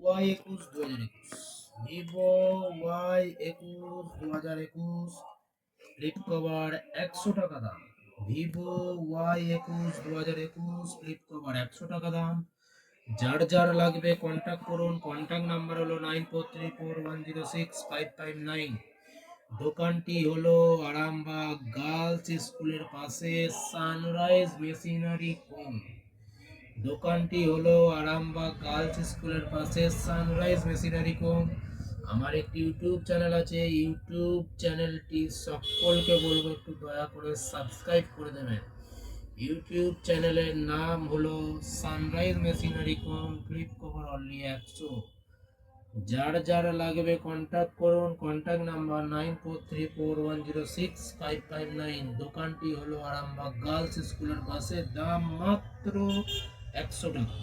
Y21 Vivo Y21 flip cover 100 টাকা দাম। Vivo Y21 flip cover 100 টাকা দাম। যার যার লাগবে কন্ট্যাক্ট করুন। কন্ট্যাক্ট নাম্বার হলো 9434106559। দোকানটি হলো আরামবাগ গার্লস স্কুলের পাশে সানরাইজ মেশিনারি কম। দোকানটি হলো আরামবাগ গার্লস স্কুলের পাশে সানরাইজ মেশিনারি কম। আমার একটি ইউটিউব চ্যানেল আছে, ইউটিউব চ্যানেলটি সকলকে বলবো একটু দয়া করে সাবস্ক্রাইব করে দেবেন। ইউটিউব চ্যানেলের নাম হলো সানরাইজ মেশিনারি কম, ফ্লিপ কভার অনলি 100। যার যার লাগবে কন্ট্যাক্ট করুন। Contact number 9434106559। দোকানটি হলো আরামবাগ গার্লস স্কুলের পাশে, দাম মাত্র 100 টাকা।